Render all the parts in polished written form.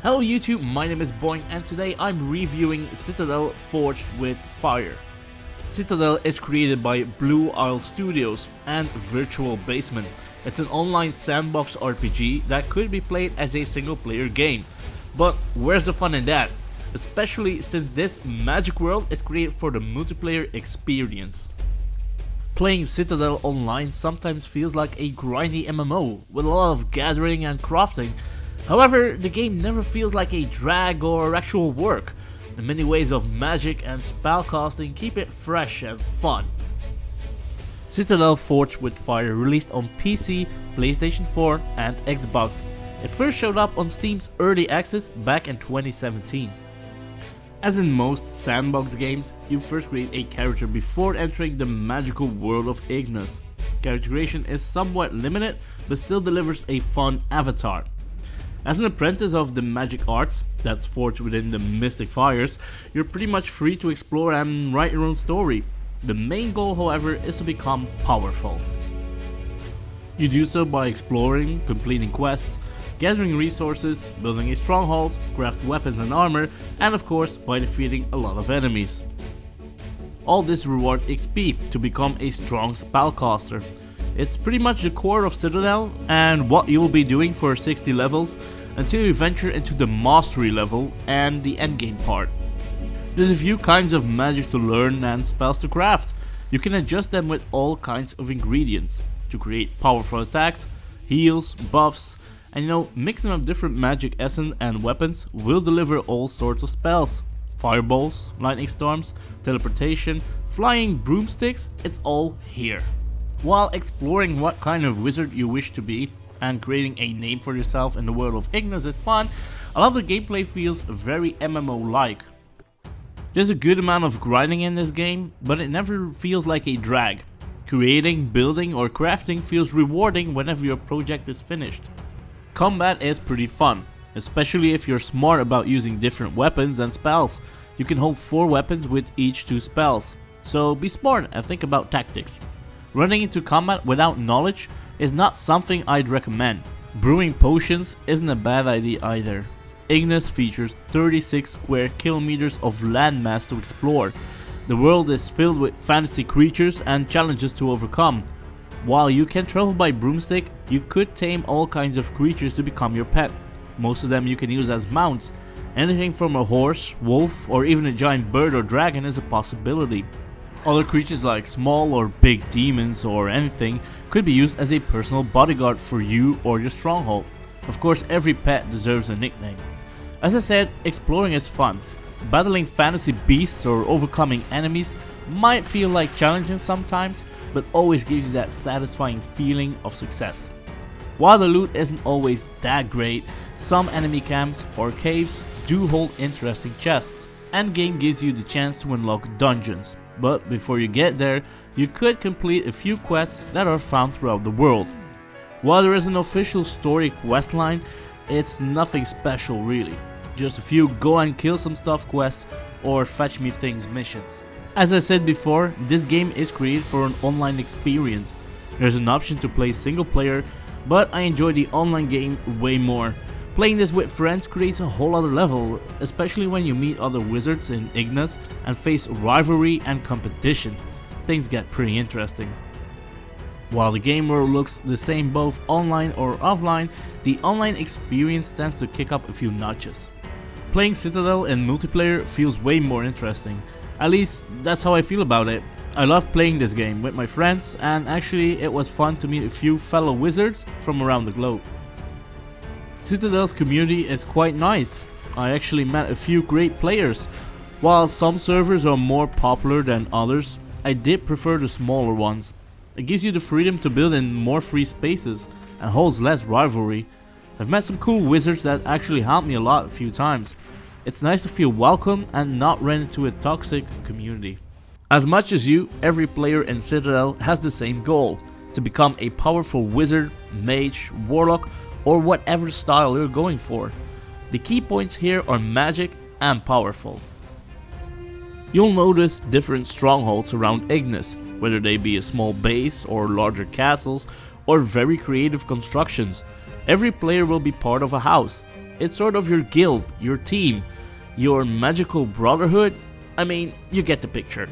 Hello YouTube, my name is Boing and today I'm reviewing Citadel Forged with Fire. Citadel is created by Blue Isle Studios and Virtual Basement. It's an online sandbox RPG that could be played as a single player game. But where's the fun in that? Especially since this magic world is created for the multiplayer experience. Playing Citadel online sometimes feels like a grindy MMO with a lot of gathering and crafting. However, the game never feels like a drag or actual work. The many ways of magic and spellcasting keep it fresh and fun. Citadel Forged with Fire released on PC, PlayStation 4 and Xbox. It first showed up on Steam's Early Access back in 2017. As in most sandbox games, you first create a character before entering the magical world of Ignus. Character creation is somewhat limited, but still delivers a fun avatar. As an apprentice of the magic arts that's forged within the mystic fires, you're pretty much free to explore and write your own story. The main goal, however, is to become powerful. You do so by exploring, completing quests, gathering resources, building a stronghold, craft weapons and armor, and of course by defeating a lot of enemies. All this reward XP to become a strong spellcaster. It's pretty much the core of Citadel and what you'll be doing for 60 levels until you venture into the mastery level and the endgame part. There's a few kinds of magic to learn and spells to craft. You can adjust them with all kinds of ingredients to create powerful attacks, heals, buffs, and mixing up different magic essence and weapons will deliver all sorts of spells. Fireballs, lightning storms, teleportation, flying broomsticks, it's all here. While exploring what kind of wizard you wish to be and creating a name for yourself in the world of Ignus is fun, a lot of the gameplay feels very MMO-like. There's a good amount of grinding in this game, but it never feels like a drag. Creating, building or crafting feels rewarding whenever your project is finished. Combat is pretty fun, especially if you're smart about using different weapons and spells. You can hold 4 weapons with each 2 spells, so be smart and think about tactics. Running into combat without knowledge is not something I'd recommend. Brewing potions isn't a bad idea either. Ignus features 36 square kilometers of landmass to explore. The world is filled with fantasy creatures and challenges to overcome. While you can travel by broomstick, you could tame all kinds of creatures to become your pet. Most of them you can use as mounts. Anything from a horse, wolf, or even a giant bird or dragon is a possibility. Other creatures like small or big demons or anything could be used as a personal bodyguard for you or your stronghold. Of course, every pet deserves a nickname. As I said, exploring is fun. Battling fantasy beasts or overcoming enemies might feel like challenging sometimes, but always gives you that satisfying feeling of success. While the loot isn't always that great, some enemy camps or caves do hold interesting chests. Endgame gives you the chance to unlock dungeons. But before you get there, you could complete a few quests that are found throughout the world. While there is an official story questline, it's nothing special really. Just a few go and kill some stuff quests or fetch me things missions. As I said before, this game is created for an online experience. There's an option to play single player, but I enjoy the online game way more. Playing this with friends creates a whole other level, especially when you meet other wizards in Ignus and face rivalry and competition. Things get pretty interesting. While the game world looks the same both online or offline, the online experience tends to kick up a few notches. Playing Citadel in multiplayer feels way more interesting. At least that's how I feel about it. I love playing this game with my friends, and actually it was fun to meet a few fellow wizards from around the globe. Citadel's community is quite nice. I actually met a few great players. While some servers are more popular than others, I did prefer the smaller ones. It gives you the freedom to build in more free spaces and holds less rivalry. I've met some cool wizards that actually helped me a lot a few times. It's nice to feel welcome and not run into a toxic community. As much as you, every player in Citadel has the same goal: to become a powerful wizard, mage, warlock, or whatever style you're going for. The key points here are magic and powerful. You'll notice different strongholds around Ignus, whether they be a small base or larger castles or very creative constructions. Every player will be part of a house. It's sort of your guild, your team, your magical brotherhood. I mean, you get the picture.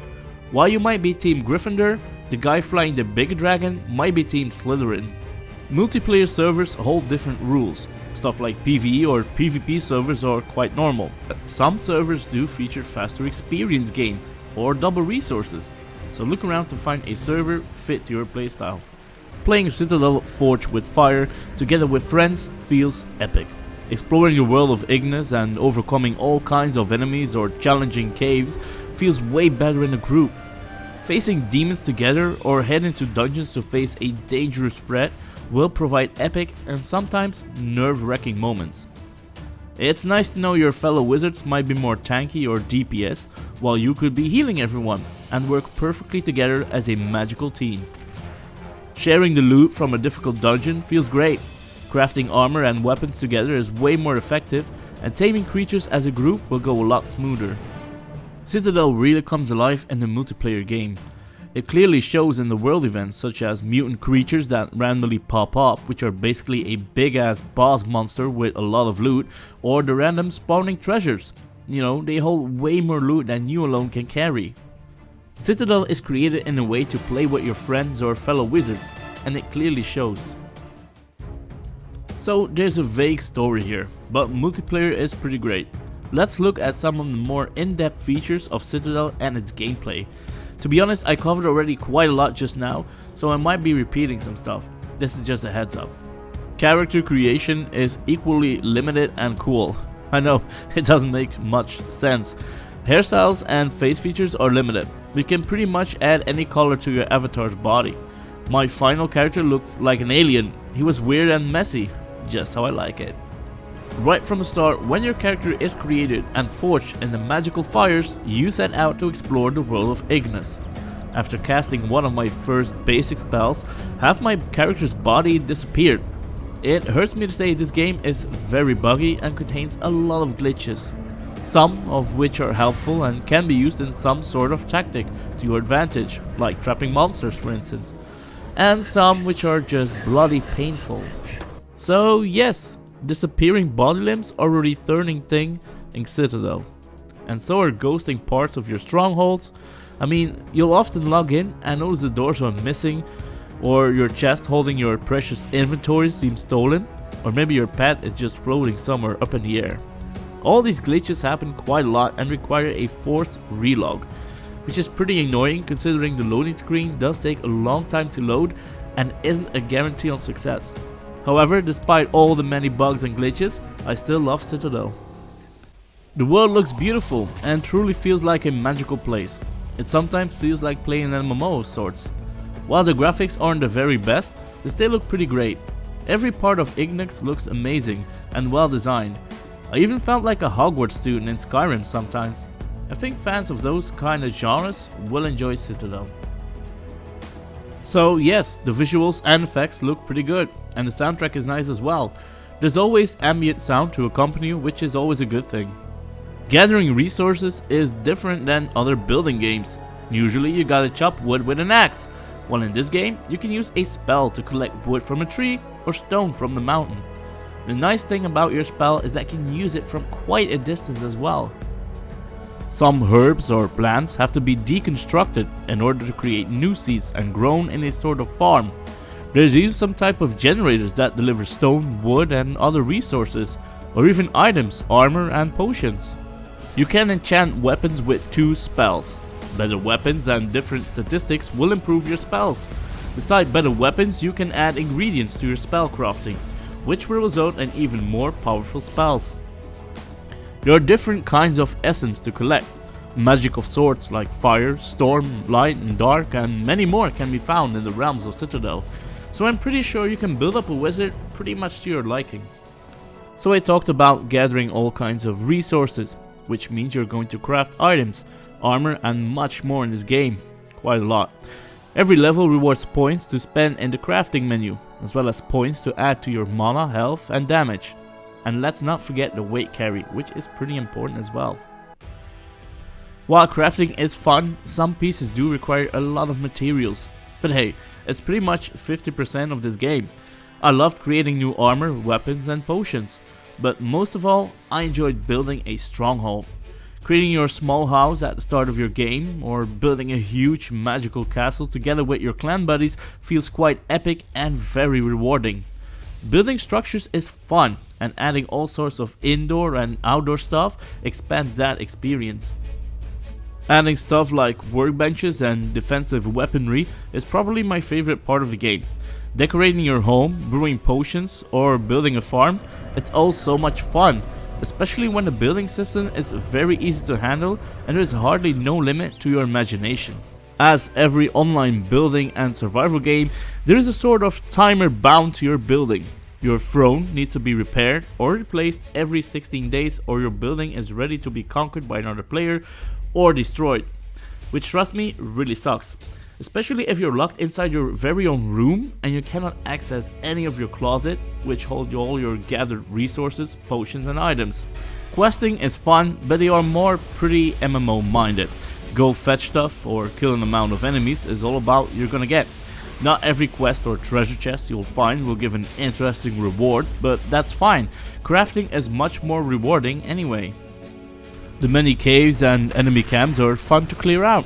While you might be Team Gryffindor, the guy flying the big dragon might be Team Slytherin. Multiplayer servers hold different rules. Stuff like PvE or PvP servers are quite normal. Some servers do feature faster experience gain or double resources, so look around to find a server fit to your playstyle. Playing Citadel Forged with Fire together with friends feels epic. Exploring the world of Ignus and overcoming all kinds of enemies or challenging caves feels way better in a group. Facing demons together or head into dungeons to face a dangerous threat will provide epic and sometimes nerve-wracking moments. It's nice to know your fellow wizards might be more tanky or DPS, while you could be healing everyone and work perfectly together as a magical team. Sharing the loot from a difficult dungeon feels great. Crafting armor and weapons together is way more effective, and taming creatures as a group will go a lot smoother. Citadel really comes alive in the multiplayer game. It clearly shows in the world events such as mutant creatures that randomly pop up, which are basically a big ass boss monster with a lot of loot, or the random spawning treasures. You know, they hold way more loot than you alone can carry. Citadel is created in a way to play with your friends or fellow wizards, and it clearly shows. So there's a vague story here, but multiplayer is pretty great. Let's look at some of the more in-depth features of Citadel and its gameplay. To be honest, I covered already quite a lot just now, so I might be repeating some stuff. This is just a heads up. Character creation is equally limited and cool. I know, it doesn't make much sense. Hairstyles and face features are limited. You can pretty much add any color to your avatar's body. My final character looked like an alien. He was weird and messy, just how I like it. Right from the start, when your character is created and forged in the magical fires, you set out to explore the world of Ignus. After casting one of my first basic spells, half my character's body disappeared. It hurts me to say this game is very buggy and contains a lot of glitches, some of which are helpful and can be used in some sort of tactic to your advantage, like trapping monsters for instance, and some which are just bloody painful. So yes, disappearing body limbs are a returning thing in Citadel, and so are ghosting parts of your strongholds. I mean, you'll often log in and notice the doors are missing, or your chest holding your precious inventory seems stolen, or maybe your pet is just floating somewhere up in the air. All these glitches happen quite a lot and require a forced relog, which is pretty annoying considering the loading screen does take a long time to load and isn't a guarantee on success. However, despite all the many bugs and glitches, I still love Citadel. The world looks beautiful and truly feels like a magical place. It sometimes feels like playing an MMO of sorts. While the graphics aren't the very best, they still look pretty great. Every part of Ignus looks amazing and well designed. I even felt like a Hogwarts student in Skyrim sometimes. I think fans of those kind of genres will enjoy Citadel. So yes, the visuals and effects look pretty good, and the soundtrack is nice as well. There's always ambient sound to accompany you, which is always a good thing. Gathering resources is different than other building games. Usually you gotta chop wood with an axe, while in this game you can use a spell to collect wood from a tree or stone from the mountain. The nice thing about your spell is that you can use it from quite a distance as well. Some herbs or plants have to be deconstructed in order to create new seeds and grown in a sort of farm. There's even some type of generators that deliver stone, wood and other resources, or even items, armor and potions. You can enchant weapons with 2 spells. Better weapons and different statistics will improve your spells. Besides better weapons, you can add ingredients to your spell crafting, which will result in even more powerful spells. There are different kinds of essence to collect. Magic of sorts like fire, storm, light and dark and many more can be found in the realms of Citadel. So I'm pretty sure you can build up a wizard pretty much to your liking. So I talked about gathering all kinds of resources, which means you're going to craft items, armor and much more in this game. Quite a lot. Every level rewards points to spend in the crafting menu, as well as points to add to your mana, health and damage. And let's not forget the weight carry, which is pretty important as well. While crafting is fun, some pieces do require a lot of materials. But hey, it's pretty much 50% of this game. I loved creating new armor, weapons and potions. but most of all, I enjoyed building a stronghold. Creating your small house at the start of your game, or building a huge magical castle together with your clan buddies feels quite epic and very rewarding. Building structures is fun, and adding all sorts of indoor and outdoor stuff expands that experience. Adding stuff like workbenches and defensive weaponry is probably my favorite part of the game. Decorating your home, brewing potions, or building a farm, it's all so much fun, especially when the building system is very easy to handle and there is hardly no limit to your imagination. As every online building and survival game, there is a sort of timer bound to your building. Your throne needs to be repaired or replaced every 16 days, or your building is ready to be conquered by another player or destroyed, which, trust me, really sucks. Especially if you're locked inside your very own room and you cannot access any of your closet, which hold all your gathered resources, potions and items. Questing is fun, but they are more pretty MMO minded. Go fetch stuff or kill an amount of enemies is all about you're gonna get. Not every quest or treasure chest you'll find will give an interesting reward, but that's fine. Crafting is much more rewarding anyway. The many caves and enemy camps are fun to clear out.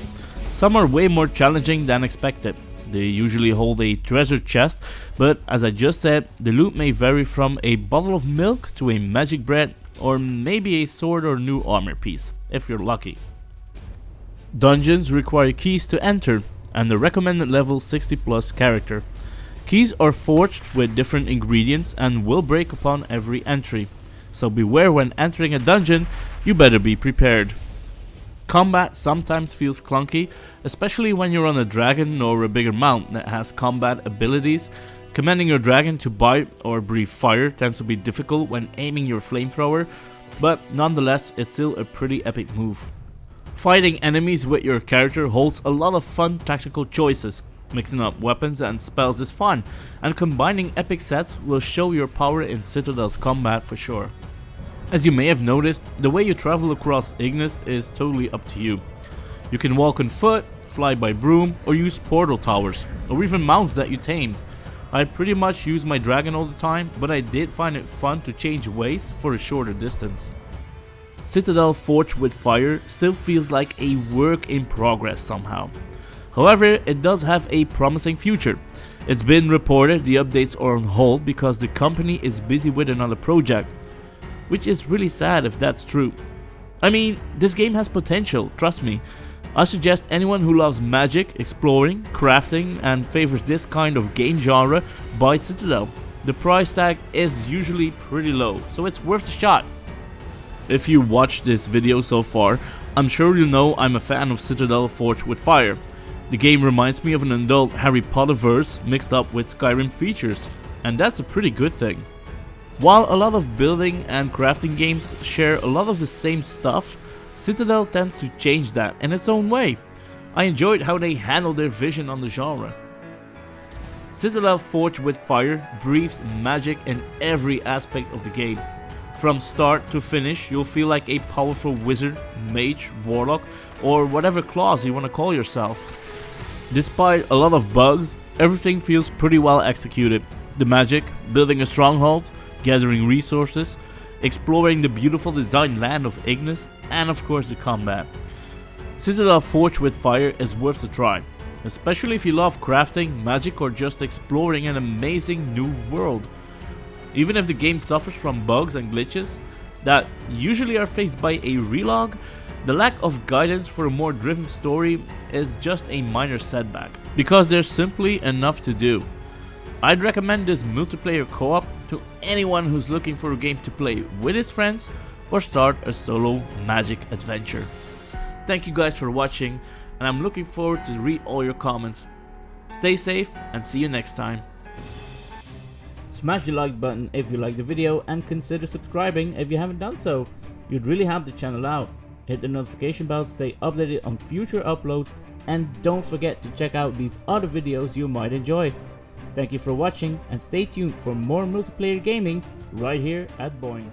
Some are way more challenging than expected. They usually hold a treasure chest, but as I just said, the loot may vary from a bottle of milk to a magic bread, or maybe a sword or new armor piece, if you're lucky. Dungeons require keys to enter, and the recommended level 60 plus character. Keys are forged with different ingredients and will break upon every entry, so beware when entering a dungeon, you better be prepared. Combat sometimes feels clunky, especially when you're on a dragon or a bigger mount that has combat abilities. Commanding your dragon to bite or breathe fire tends to be difficult when aiming your flamethrower, but nonetheless it's still a pretty epic move. Fighting enemies with your character holds a lot of fun tactical choices. Mixing up weapons and spells is fun, and combining epic sets will show your power in Citadel's combat for sure. As you may have noticed, the way you travel across Ignus is totally up to you. You can walk on foot, fly by broom, or use portal towers, or even mounts that you tamed. I pretty much use my dragon all the time, but I did find it fun to change ways for a shorter distance. Citadel Forged with Fire still feels like a work in progress somehow. However, it does have a promising future. It's been reported the updates are on hold because the company is busy with another project, which is really sad if that's true. I mean, this game has potential, trust me. I suggest anyone who loves magic, exploring, crafting and favors this kind of game genre buy Citadel. The price tag is usually pretty low, so it's worth a shot. If you watched this video so far, I'm sure you know I'm a fan of Citadel Forged with Fire. The game reminds me of an adult Harry Potter verse mixed up with Skyrim features, and that's a pretty good thing. While a lot of building and crafting games share a lot of the same stuff, Citadel tends to change that in its own way. I enjoyed how they handled their vision on the genre. Citadel Forged with Fire breathes magic in every aspect of the game. From start to finish, you'll feel like a powerful wizard, mage, warlock, or whatever class you want to call yourself. Despite a lot of bugs, everything feels pretty well executed. The magic, building a stronghold, gathering resources, exploring the beautiful designed land of Ignus, and of course the combat. Citadel Forged with Fire is worth a try, especially if you love crafting, magic, or just exploring an amazing new world. Even if the game suffers from bugs and glitches that usually are fixed by a relog, the lack of guidance for a more driven story is just a minor setback, because there's simply enough to do. I'd recommend this multiplayer co-op to anyone who's looking for a game to play with his friends or start a solo magic adventure. Thank you guys for watching, and I'm looking forward to read all your comments. Stay safe and see you next time. Smash the like button if you liked the video and consider subscribing if you haven't done so. You'd really help the channel out. Hit the notification bell to stay updated on future uploads, and don't forget to check out these other videos you might enjoy. Thank you for watching, and stay tuned for more multiplayer gaming right here at Boing.